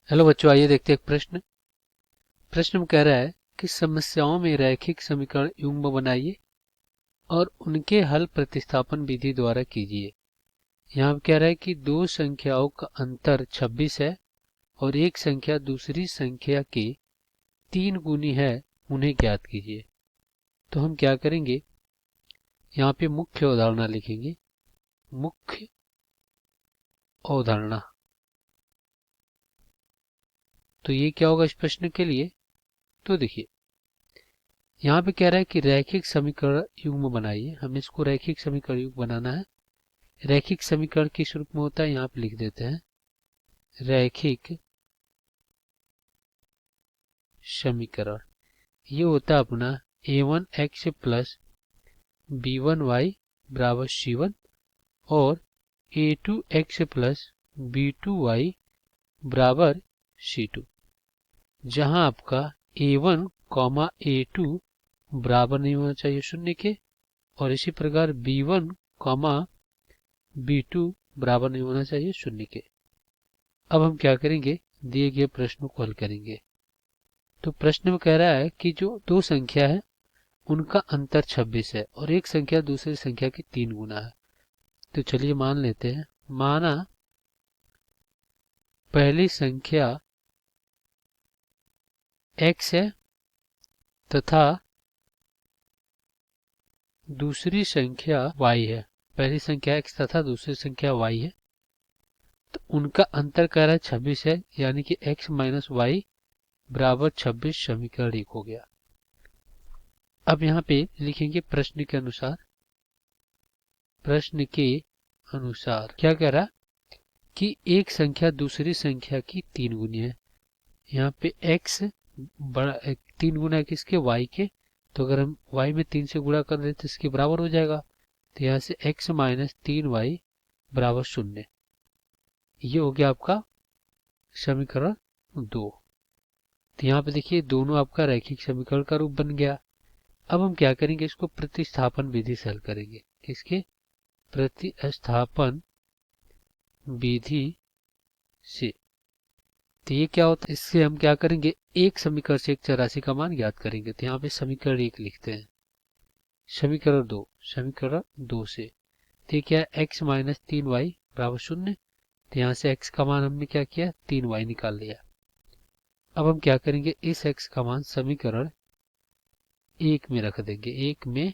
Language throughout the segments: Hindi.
हेलो बच्चों, आइए देखते हैं एक प्रश्न। प्रश्न में कह रहा है कि समस्याओं में रैखिक समीकरण युग्म बनाइए और उनके हल प्रतिस्थापन विधि द्वारा कीजिए। यहाँ पे कह रहा है कि दो संख्याओं का अंतर 26 है और एक संख्या दूसरी संख्या के 3 गुनी है, उन्हें ज्ञात कीजिए। तो हम क्या करेंगे, यहाँ पे मुख्य अवधारणा लिखेंगे। मुख्य अवधारणा, तो ये क्या होगा इस प्रश्न के लिए। तो देखिए, यहाँ पे कह रहा है कि रैखिक समीकरण युग्म बनाइए। हमें इसको रैखिक समीकरण युग्म बनाना है। रैखिक समीकरण किस रूप में होता है, यहाँ पे लिख देते हैं। रैखिक समीकरण ये होता है अपना a1x प्लस b1y बराबर c1 और a2x प्लस b2y बराबर c2, जहां आपका a1 कॉमा a2 बराबर नहीं होना चाहिए शून्य के, और इसी प्रकार b1 कॉमा b2 बराबर नहीं होना चाहिए शून्य के। अब हम क्या करेंगे, दिए गए प्रश्नों को हल करेंगे। तो प्रश्न में कह रहा है कि जो दो संख्या है उनका अंतर 26 है और एक संख्या दूसरी संख्या की 3 गुना है। तो चलिए मान लेते हैं। माना पहली संख्या x है तथा दूसरी संख्या y है। पहली संख्या x तथा दूसरी संख्या y है, तो उनका अंतर कह रहा है 26 है, यानी कि x माइनस वाई बराबर 26 समीकरण 1 हो गया। अब यहाँ पे लिखेंगे प्रश्न के अनुसार। प्रश्न के अनुसार क्या कह रहा कि एक संख्या दूसरी संख्या की 3 गुनी है। यहाँ पे x बड़ा 3 गुना है किसके, y के। तो अगर हम y में 3 से गुणा कर दें तो इसके बराबर हो जाएगा। तो यहाँ से x माइनस 3y बराबर 0। ये हो गया आपका समीकरण 2। तो यहाँ पे देखिए दोनों आपका रैखिक समीकरण का रूप बन गया। अब हम क्या करेंगे, इसको प्रतिस्थापन विधि से हल करेंगे। किसके, प्रतिस्थापन विधि से। तो ये क्या होता है, इससे हम क्या करेंगे, एक समीकरण से एक चर का मान ज्ञात करेंगे। तो यहाँ पे समीकरण 1 लिखते हैं। समीकरण 2 से तो ये क्या है, x माइनस 3y बराबर 0। तो यहाँ से x का मान हमने क्या किया, 3y निकाल लिया। अब हम क्या करेंगे, इस x का मान समीकरण 1 में रख देंगे। 1 में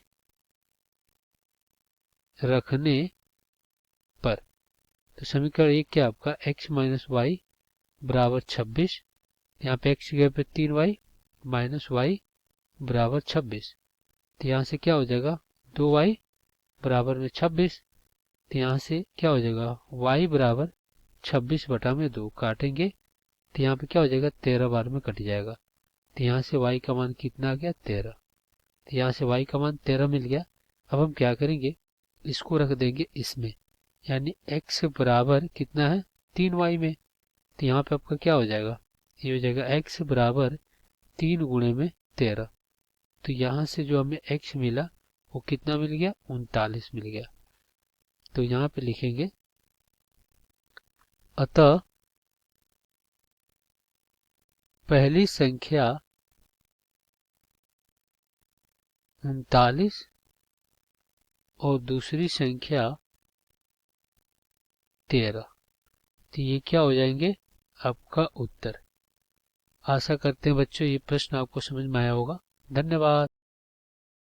रखने पर तो समीकरण 1 क्या आपका, x माइनस वाई बराबर 26। यहाँ पे x की जगह पे 3y माइनस वाई बराबर 26। तो यहाँ से क्या हो जाएगा, 2y बराबर में 26। तो यहाँ से क्या हो जाएगा, y बराबर 26 बटा में 2 काटेंगे। तो यहाँ पे क्या हो जाएगा, 13 बार में कट जाएगा। तो यहाँ से y का मान कितना आ गया, 13। तो यहाँ से y का मान 13 मिल गया। अब हम क्या करेंगे, इसको रख देंगे इसमें, यानी x बराबर कितना है, 3y में। तो यहाँ पे आपका क्या हो जाएगा, ये हो जाएगा x बराबर 3 गुणे में 13। तो यहाँ से जो हमें x मिला वो कितना मिल गया, 39 मिल गया। तो यहाँ पे लिखेंगे, अतः पहली संख्या 39 और दूसरी संख्या 13। तो ये क्या हो जाएंगे, आपका उत्तर। आशा करते हैं बच्चों ये प्रश्न आपको समझ में आया होगा। धन्यवाद।